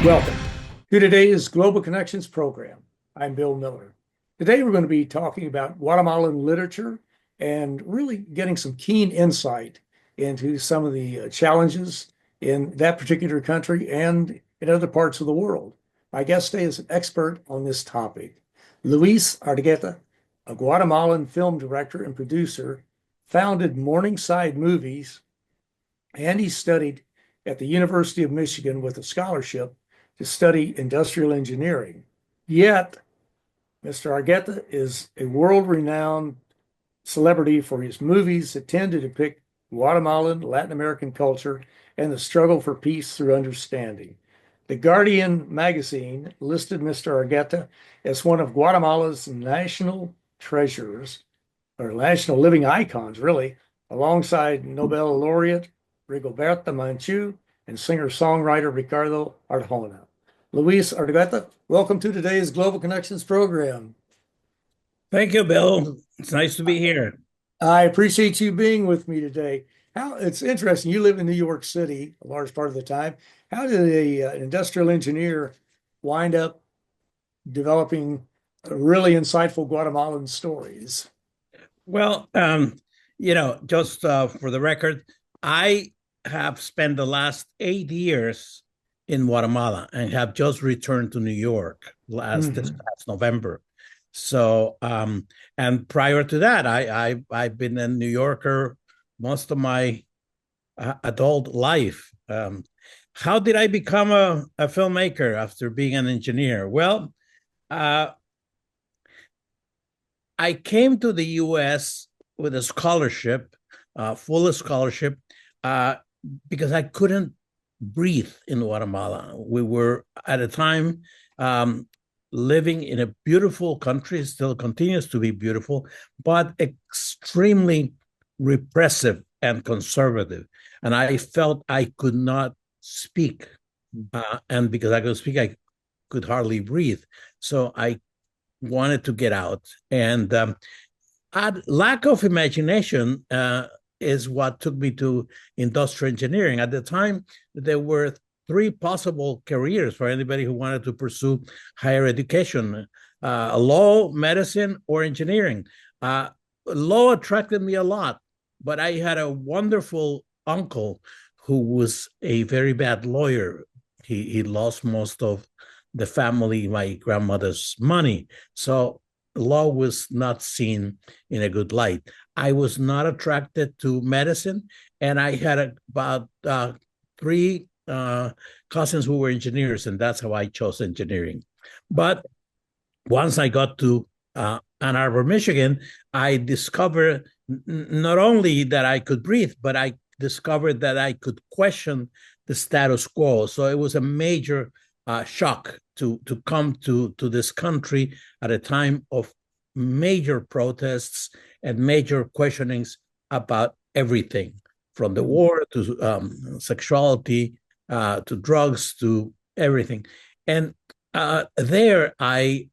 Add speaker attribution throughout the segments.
Speaker 1: Welcome to today's Global Connections program. I'm Bill Miller. Today we're going to be talking about Guatemalan literature and really getting some keen insight into some of the challenges in that particular country and in other parts of the world. My guest today is an expert on this topic. Luis Argueta, a Guatemalan film director and producer, founded Morningside Movies, and he studied at the University of Michigan with a scholarship to study industrial engineering. Yet, Mr. Argueta is a world-renowned celebrity for his movies that tend to depict Guatemalan, Latin American culture and the struggle for peace through understanding. The Guardian magazine listed Mr. Argueta as one of Guatemala's national treasures, or national living icons, really, alongside Nobel Laureate Rigoberta Menchu and singer-songwriter Ricardo Arjona. Luis Argueta, welcome to today's Global Connections program.
Speaker 2: Thank you, Bill. It's nice to be here.
Speaker 1: I appreciate you being with me today. It's interesting. You live in New York City a large part of the time. How did an industrial engineer wind up developing really insightful Guatemalan stories?
Speaker 2: Well, just for the record, I have spent the last 8 years in Guatemala and have just returned to New York this past November. So, and prior to that, I've been a New Yorker most of my adult life. How did I become a filmmaker after being an engineer? Well, I came to the U.S. with a scholarship, full scholarship, because I couldn't breathe in Guatemala. We were at a time living in a beautiful country, still continues to be beautiful, but extremely repressive and conservative. And I felt I could not speak. And because I could speak, I could hardly breathe. So I wanted to get out. And lack of imagination is what took me to industrial engineering. At the time, there were 3 possible careers for anybody who wanted to pursue higher education: law, medicine, or engineering. Law attracted me a lot, but I had a wonderful uncle who was a very bad lawyer. He lost most of the family, my grandmother's money. So law was not seen in a good light. I was not attracted to medicine, and I had about 3 cousins who were engineers, and that's how I chose engineering. But once I got to Ann Arbor, Michigan, I discovered not only that I could breathe, but I discovered that I could question the status quo. So it was a major shock to come to this country at a time of major protests and major questionings about everything, from the war to sexuality, to drugs, to everything. And there I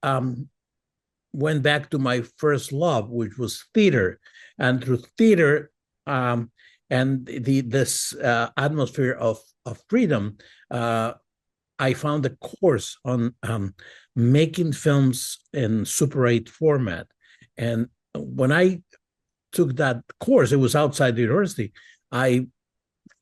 Speaker 2: went back to my first love, which was theater. And through theater and this atmosphere of freedom, I found a course on making films in Super 8 format. And when I took that course, it was outside the university, I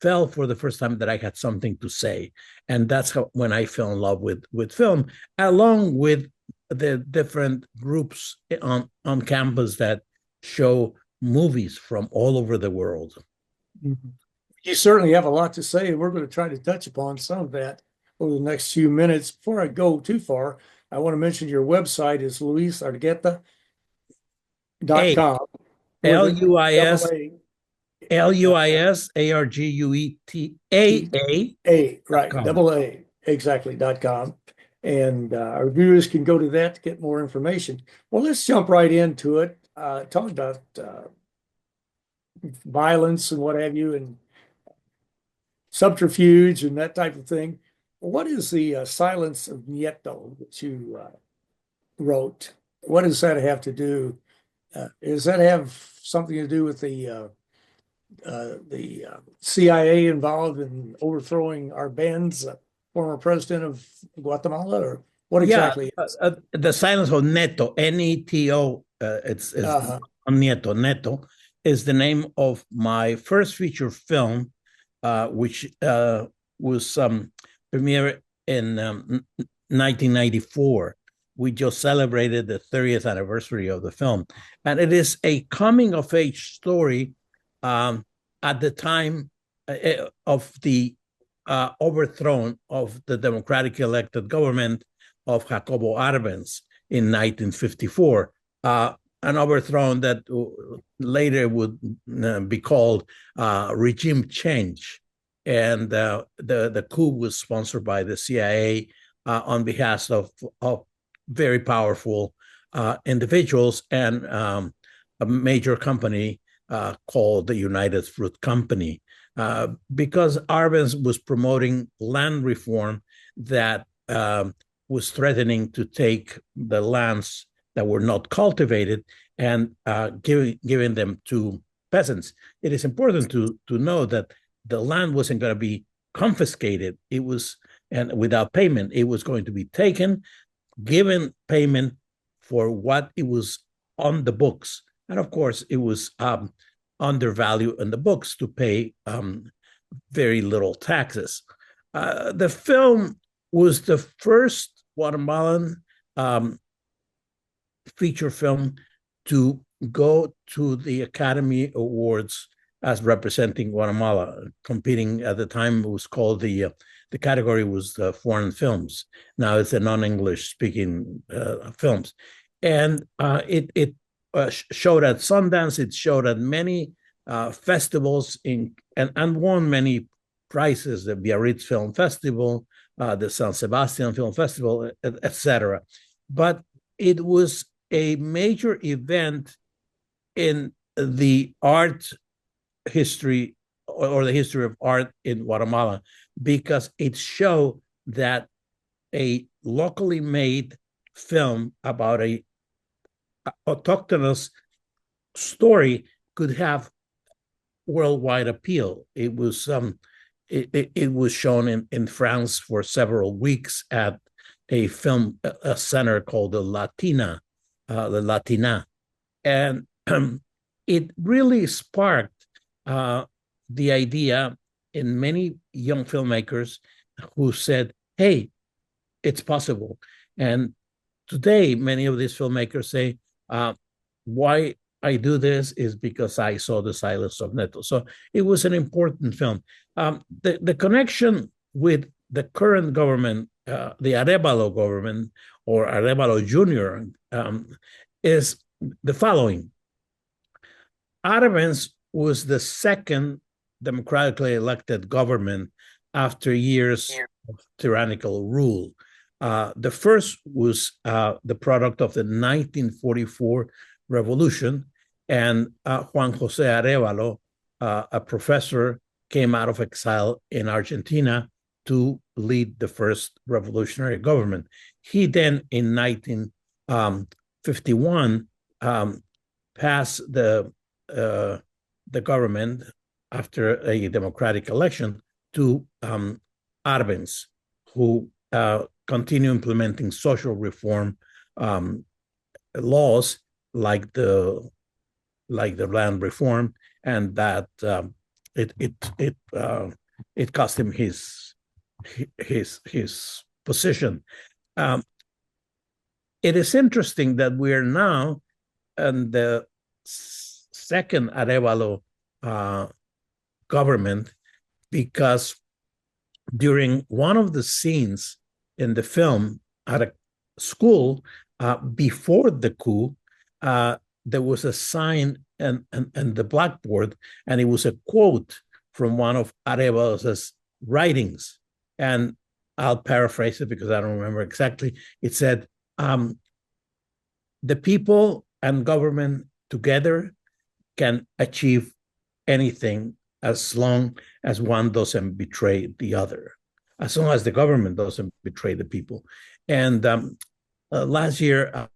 Speaker 2: felt for the first time that I had something to say. And that's when I fell in love with film, along with the different groups on campus that show movies from all over the world.
Speaker 1: You certainly have a lot to say, and we're going to try to touch upon some of that over the next few minutes. Before I go too far, I want to mention your website is luisargueta.com.
Speaker 2: Luis Argueta.
Speaker 1: Right, double A, exactly, .com. And our viewers can go to that to get more information. Well, let's jump right into it. Talk about violence and what have you, and subterfuge and that type of thing. What is the Silence of Nieto that you wrote? What does that have to do? Does that have something to do with the CIA involved in overthrowing our bands? former president of Guatemala, or what
Speaker 2: Yeah,
Speaker 1: exactly?
Speaker 2: the silence of Neto, Neto, it's
Speaker 1: Uh-huh.
Speaker 2: Nieto. Neto is the name of my first feature film, which was premiered in 1994. We just celebrated the 30th anniversary of the film. And it is a coming of age story at the time of the overthrow of the democratically elected government of Jacobo Arbenz in 1954, an overthrow that later would be called regime change. And the coup was sponsored by the CIA on behalf of very powerful individuals and a major company called the United Fruit Company. Because Arbenz was promoting land reform that was threatening to take the lands that were not cultivated and giving them to peasants. It is important to know that the land wasn't going to be confiscated. It was, and without payment, it was going to be taken, given payment for what it was on the books. And of course, it was undervalued in the books to pay very little taxes. The film was the first Guatemalan feature film to go to the Academy Awards as representing Guatemala, competing at the time. It was called the category was foreign films. Now it's a non-English speaking films, and it showed at Sundance. It showed at many festivals and won many prizes, the Biarritz Film Festival, the San Sebastian Film Festival, etc. But it was a major event in the art history or the history of art in Guatemala, because it showed that a locally made film about a autochthonous story could have worldwide appeal. It was it was shown in France for several weeks at a film a center called the Latina, and it really sparked the idea in many young filmmakers who said, "Hey, it's possible." And today, many of these filmmakers say, "Why I do this is because I saw The Silence of Neto." So it was an important film. The connection with the current government, the Arevalo government or Arevalo Jr., is the following. Arbenz was the second democratically elected government after years of tyrannical rule. The first was the product of the 1944 revolution, and Juan Jose Arevalo, a professor, came out of exile in Argentina to lead the first revolutionary government. He then, in 1951, passed the government after a democratic election to Arbenz, who continue implementing social reform laws like the land reform, and that it cost him his position. It is interesting that we are now in the second Arevalo government, because during one of the scenes in the film at a school before the coup, there was a sign and the blackboard, and it was a quote from one of Arevalos's writings. And I'll paraphrase it because I don't remember exactly. It said, "The people and government together can achieve anything as long as one doesn't betray the other, as long as the government doesn't betray the people." And last year,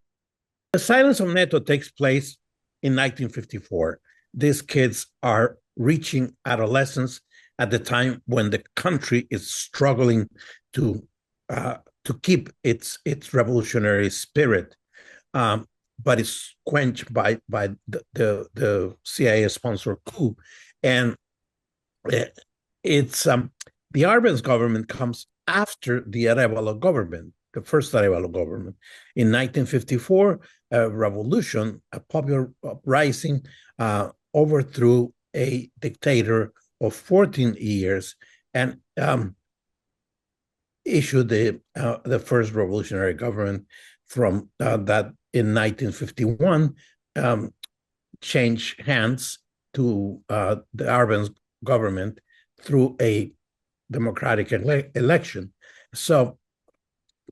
Speaker 2: The Silence of Neto takes place in 1954. These kids are reaching adolescence at the time when the country is struggling to keep its revolutionary spirit, but it's quenched by the CIA sponsored coup, and it's the Arbenz government comes after the Arevalo government, the first Arevalo government. In 1954, a revolution, a popular uprising, overthrew a dictator of 14 years and issued the first revolutionary government from that in 1951, changed hands to the Arbenz government through a democratic election. So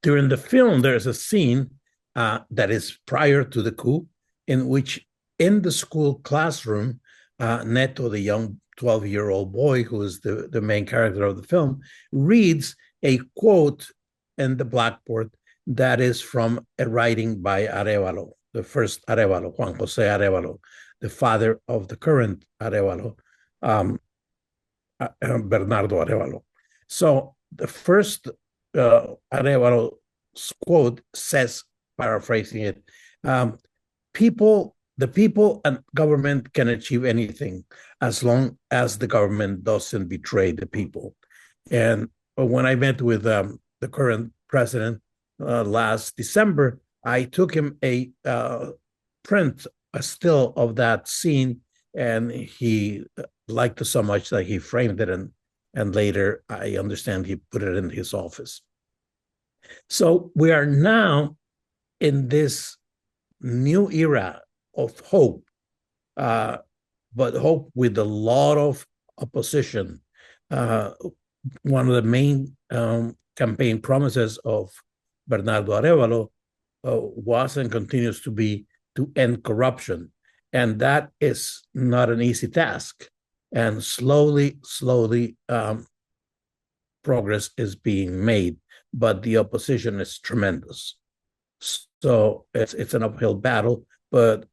Speaker 2: during the film, there's a scene that is prior to the coup, in which in the school classroom, Neto, the young 12-year-old boy who is the main character of the film, reads a quote in the blackboard that is from a writing by Arevalo, the first Arevalo, Juan Jose Arevalo, the father of the current Arevalo, Bernardo Arevalo. So the first Arevalo quote says, paraphrasing it, the people and government can achieve anything as long as the government doesn't betray the people. And when I met with the current president last December, I took him a print, a still of that scene, and he liked it so much that he framed it, and later I understand he put it in his office. So we are now in this new era of hope, but hope with a lot of opposition. One of the main campaign promises of Bernardo Arevalo was and continues to be to end corruption. And that is not an easy task. And slowly, progress is being made, but the opposition is tremendous. So it's an uphill battle, but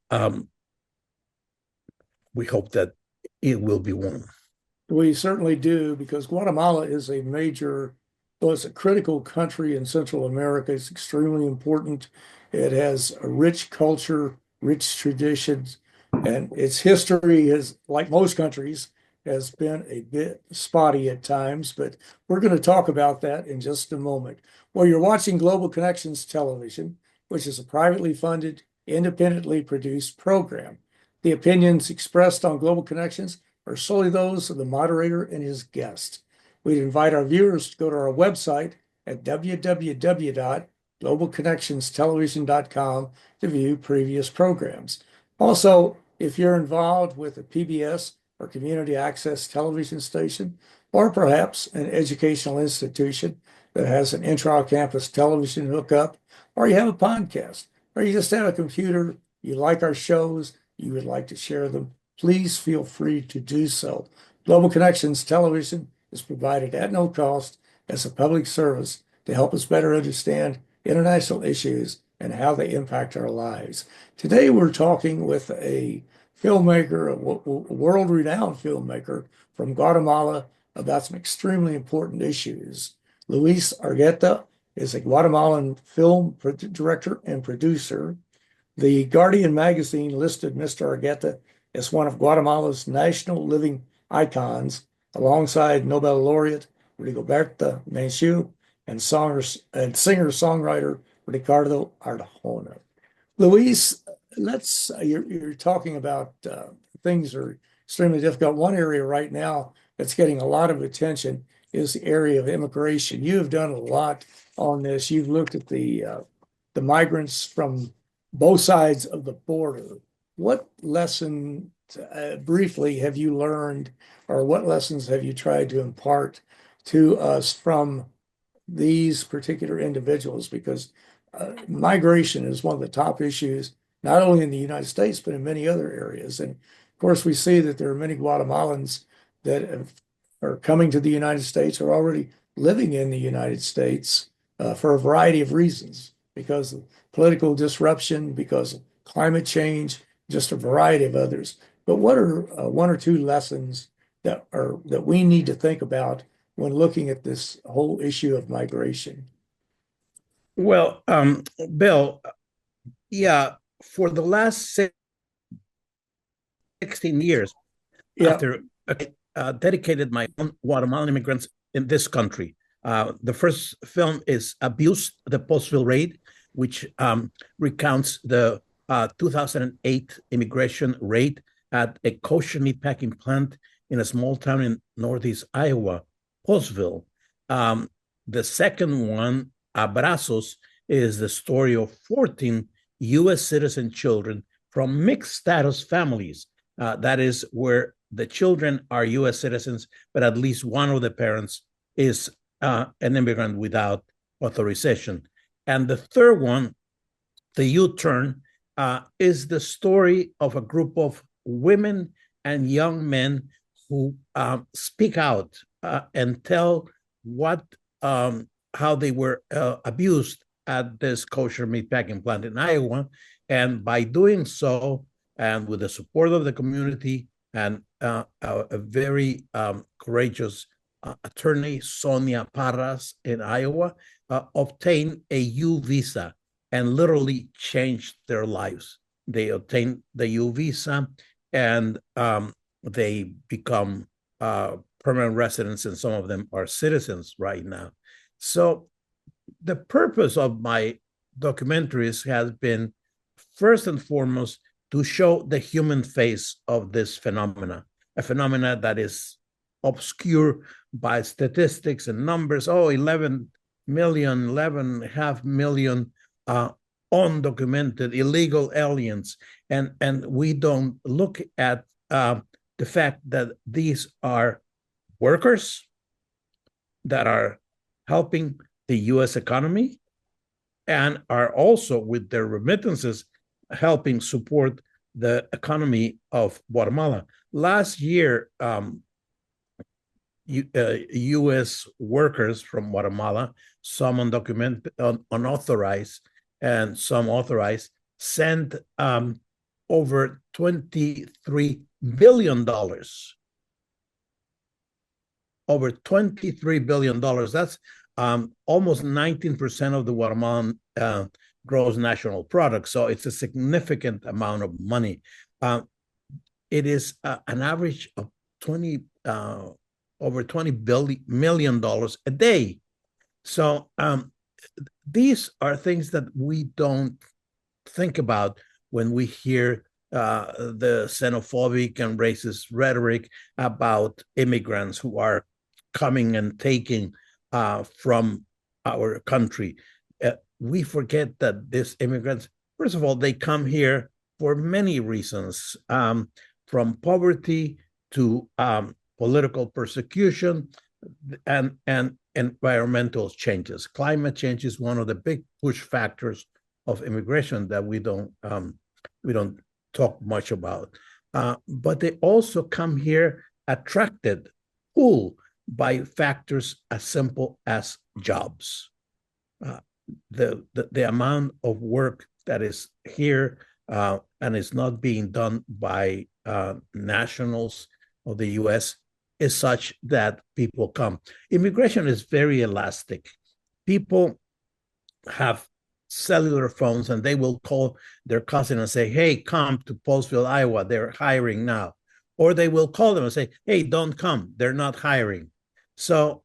Speaker 2: we hope that it will be won.
Speaker 1: We certainly do, because Guatemala is a major, well, it's a critical country in Central America. It's extremely important. It has a rich culture, rich traditions, and its history is, like most countries, has been a bit spotty at times, but we're going to talk about that in just a moment. Well, you're watching Global Connections Television, which is a privately funded, independently produced program. The opinions expressed on Global Connections are solely those of the moderator and his guest. We'd invite our viewers to go to our website at www.globalconnectionstelevision.com to view previous programs. Also, if you're involved with a PBS or community access television station, or perhaps an educational institution that has an intra-campus television hookup, or you have a podcast, or you just have a computer, you like our shows, you would like to share them, please feel free to do so. Global Connections Television is provided at no cost as a public service to help us better understand international issues and how they impact our lives. Today, we're talking with a filmmaker, a world-renowned filmmaker from Guatemala about some extremely important issues. Luis Argueta is a Guatemalan film director and producer. The Guardian magazine listed Mr. Argueta as one of Guatemala's national living icons, alongside Nobel Laureate Rigoberta Menchu and singer-songwriter Ricardo Arjona. Luis, you're talking about things are extremely difficult. One area right now that's getting a lot of attention is the area of immigration. You have done a lot on this. You've looked at the migrants from both sides of the border. What lesson, briefly, have you learned, or what lessons have you tried to impart to us from these particular individuals? Because migration is one of the top issues, not only in the United States, but in many other areas. And of course, we see that there are many Guatemalans that are coming to the United States or already living in the United States for a variety of reasons, because of political disruption, because of climate change, just a variety of others. But what are one or two lessons that we need to think about when looking at this whole issue of migration?
Speaker 2: Well, Bill, yeah, for the last 16 years,
Speaker 1: Yeah,
Speaker 2: after dedicated my own Guatemalan immigrants in this country. The first film is Abuse, the Postville Raid, which recounts the 2008 immigration raid at a kosher meatpacking plant in a small town in northeast Iowa, Postville. The second one, ABRAZOS, is the story of 14 U.S. citizen children from mixed status families. That is where the children are U.S. citizens, but at least one of the parents is an immigrant without authorization. And the third one, the U-turn, is the story of a group of women and young men who speak out and tell how they were abused at this kosher meatpacking plant in Iowa. And by doing so, and with the support of the community and a very courageous attorney, Sonia Parras in Iowa, obtained a U visa and literally changed their lives. They obtained the U visa and they become permanent residents, and some of them are citizens right now. So the purpose of my documentaries has been, first and foremost, to show the human face of this phenomena, a phenomena that is obscure by statistics and numbers. 11 million, 11.5 million undocumented illegal aliens. And we don't look at the fact that these are workers that are helping the U.S. economy and are also, with their remittances, helping support the economy of Guatemala. Last year, U.S. workers from Guatemala, some undocumented, unauthorized, and some authorized, sent over $23 billion. Over $23 billion. That's almost 19% of the Guatemalan gross national product. So it's a significant amount of money. It is an average of over $20 million a day. So these are things that we don't think about when we hear the xenophobic and racist rhetoric about immigrants who are coming and taking from our country. We forget that these immigrants, first of all, they come here for many reasons, from poverty to political persecution and environmental changes. Climate change is one of the big push factors of immigration that we don't talk much about. But they also come here attracted, pulled by factors as simple as jobs. The amount of work that is here and is not being done by nationals of the U.S. is such that people come. Immigration is very elastic. People have cellular phones and they will call their cousin and say, hey, come to Postville, Iowa, they're hiring now. Or they will call them and say, hey, don't come, they're not hiring. So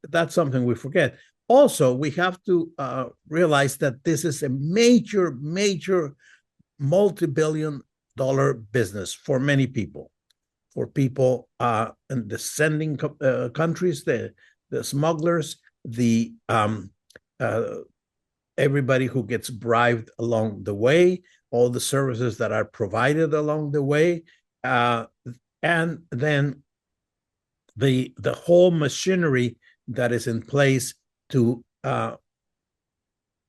Speaker 2: that's something we forget. Also, we have to realize that this is a major, major multi-billion-dollar business for many people. For people in the sending countries, the smugglers, everybody who gets bribed along the way, all the services that are provided along the way, and then the whole machinery that is in place to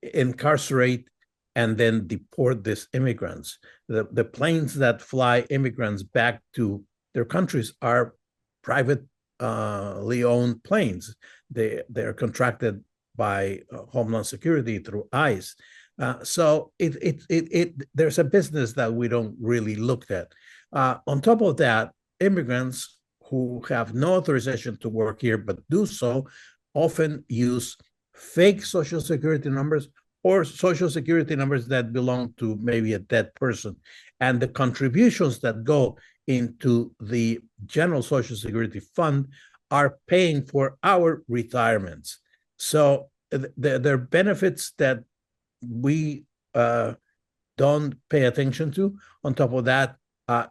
Speaker 2: incarcerate and then deport these immigrants. The planes that fly immigrants back to their countries are privately owned planes. They're contracted by Homeland Security through ICE. So there's a business that we don't really look at. On top of that, immigrants who have no authorization to work here but do so often use fake social security numbers or social security numbers that belong to maybe a dead person. And the contributions that go into the general social security fund are paying for our retirements. So there are benefits that we don't pay attention to. On top of that,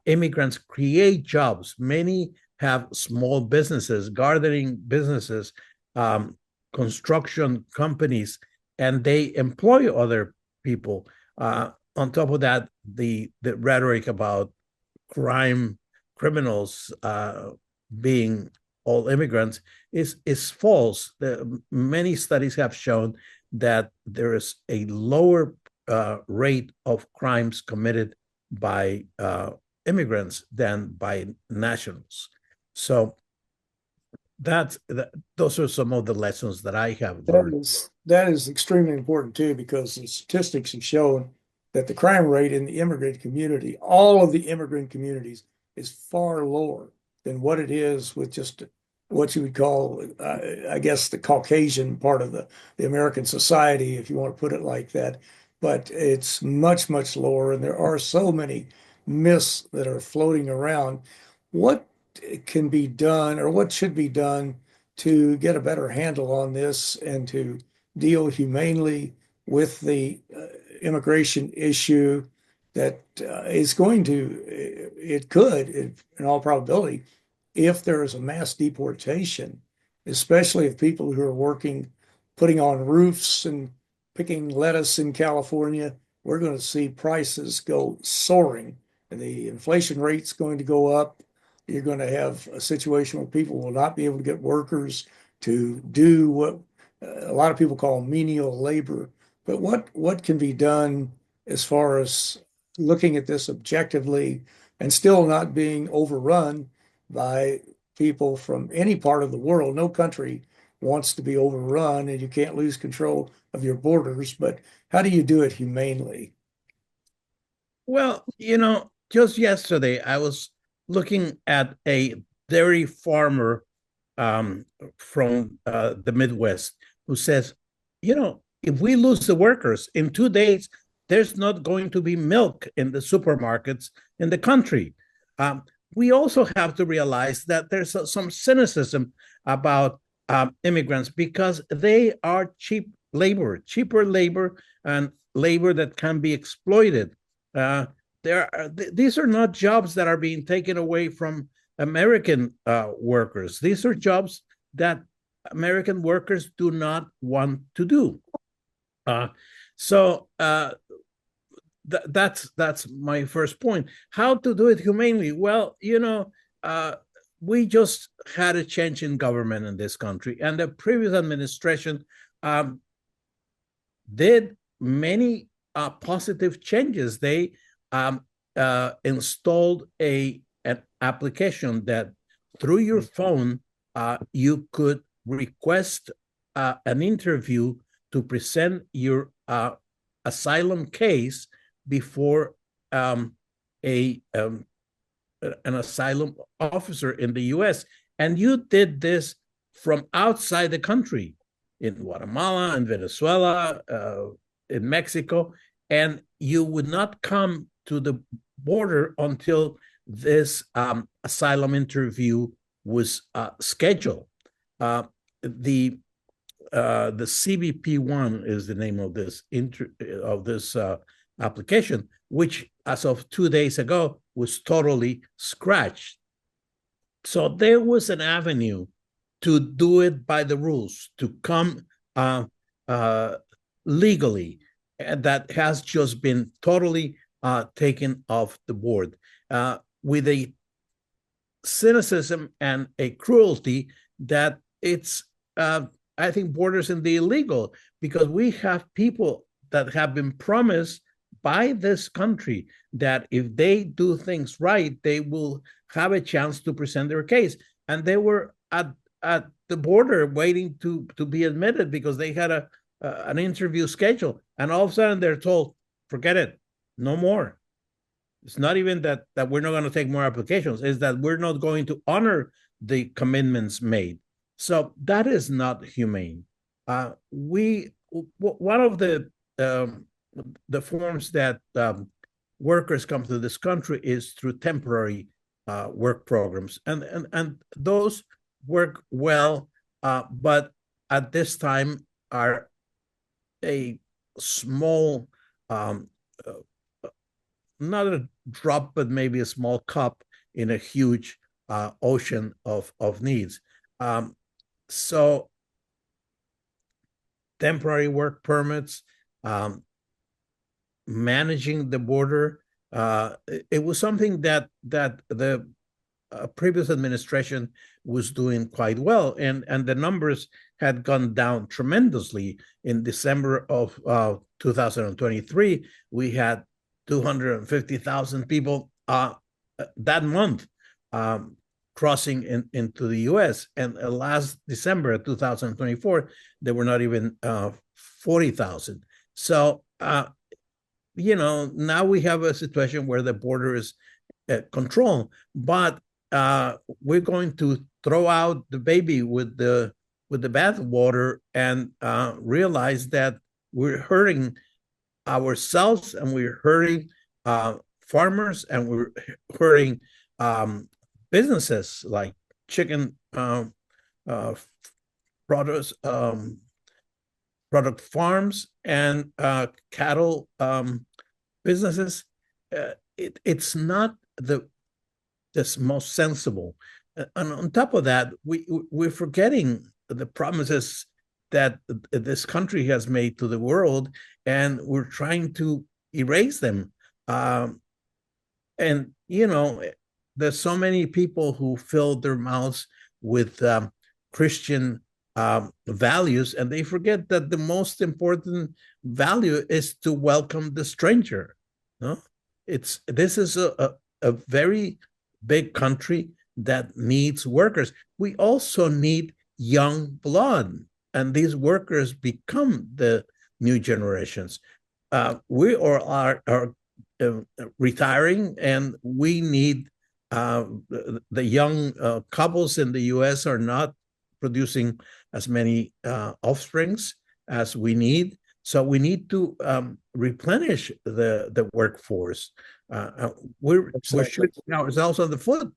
Speaker 2: immigrants create jobs. Many have small businesses, gardening businesses, construction companies, and they employ other people. On top of that, the rhetoric about criminals being all immigrants is false. Many studies have shown that there is a lower rate of crimes committed by immigrants than by nationals. So those are some of the lessons that I have learned.
Speaker 1: That is extremely important too, because the statistics have shown that the crime rate in the immigrant community, all of the immigrant communities, is far lower than what it is with just what you would call, I guess, the Caucasian part of the American society, if you want to put it like that. But it's much, much lower, and there are so many myths that are floating around. What can be done, or what should be done, to get a better handle on this and to deal humanely with the immigration issue that is going to, it could, in all probability, if there is a mass deportation, especially of people who are working, putting on roofs and picking lettuce in California, we're going to see prices go soaring, and the inflation rate's going to go up. You're going to have a situation where people will not be able to get workers to do what a lot of people call menial labor. But what can be done as far as looking at this objectively and still not being overrun by people from any part of the world? No country wants to be overrun, and you can't lose control of your borders. But how do you do it humanely?
Speaker 2: Well, just yesterday I was looking at a dairy farmer from the Midwest who says, if we lose the workers in 2 days, there's not going to be milk in the supermarkets in the country. We also have to realize that there's some cynicism about immigrants because they are cheaper labor, and labor that can be exploited. These are not jobs that are being taken away from American workers. These are jobs that American workers do not want to do. So that's my first point. How to do it humanely? Well, we just had a change in government in this country, and the previous administration did many positive changes. They installed an application that through your phone you could request an interview to present your asylum case before an asylum officer in the U.S. And you did this from outside the country, in Guatemala, in Venezuela, in Mexico, and you would not come to the border until this asylum interview was scheduled. The CBP1 is the name of this application, which as of 2 days ago was totally scratched. So there was an avenue to do it by the rules, to come legally, and that has just been totally taken off the board with a cynicism and a cruelty that it's, I think, borders in the illegal, because we have people that have been promised by this country that if they do things right, they will have a chance to present their case. And they were at the border waiting to be admitted because they had an interview scheduled. And all of a sudden they're told, forget it, no more. It's not even that we're not going to take more applications, it's that we're not going to honor the commitments made. So that is not humane. One of the forms that workers come to this country is through temporary work programs, and those work well, but at this time are a small, not a drop, but maybe a small cup in a huge ocean of needs. So temporary work permits, managing the border, it was something that the previous administration was doing quite well, and the numbers had gone down tremendously. In December of 2023, we had 250,000 people that month crossing into the U.S. And last December 2024, there were not even 40,000. So, now we have a situation where the border is controlled, but we're going to throw out the baby with the bathwater and realize that we're hurting ourselves, and we're hurting farmers, and we're hurting businesses like chicken produce product farms and cattle businesses. It's not the most sensible. And on top of that, we're forgetting the promises that this country has made to the world, and we're trying to erase them. And there's so many people who fill their mouths with Christian values, and they forget that the most important value is to welcome the stranger. No, this is a very big country that needs workers. We also need young blood, and these workers become the new generations. We are retiring, and we need the young couples in the U.S. are not producing as many offsprings as we need. So we need to replenish the workforce. We're shooting ourselves on the foot.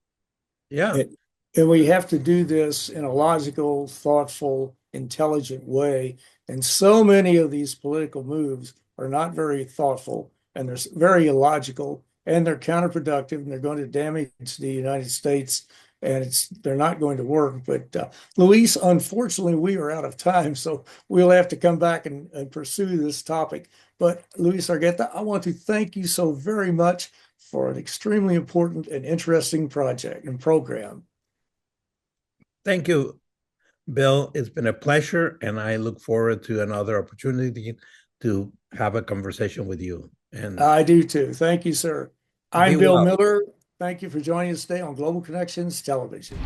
Speaker 2: Yeah.
Speaker 1: And we have to do this in a logical, thoughtful, intelligent way. And so many of these political moves are not very thoughtful, and they're very illogical, and they're counterproductive, and they're going to damage the United States, and they're not going to work. But Luis, unfortunately, we are out of time, so we'll have to come back and pursue this topic. But Luis Argueta, I want to thank you so very much for an extremely important and interesting project and program.
Speaker 2: Thank you, Bill. It's been a pleasure, and I look forward to another opportunity to have a conversation with you. And
Speaker 1: I do too. Thank you, sir. I'm Bill
Speaker 2: well.
Speaker 1: Miller. Thank you for joining us today on Global Connections Television.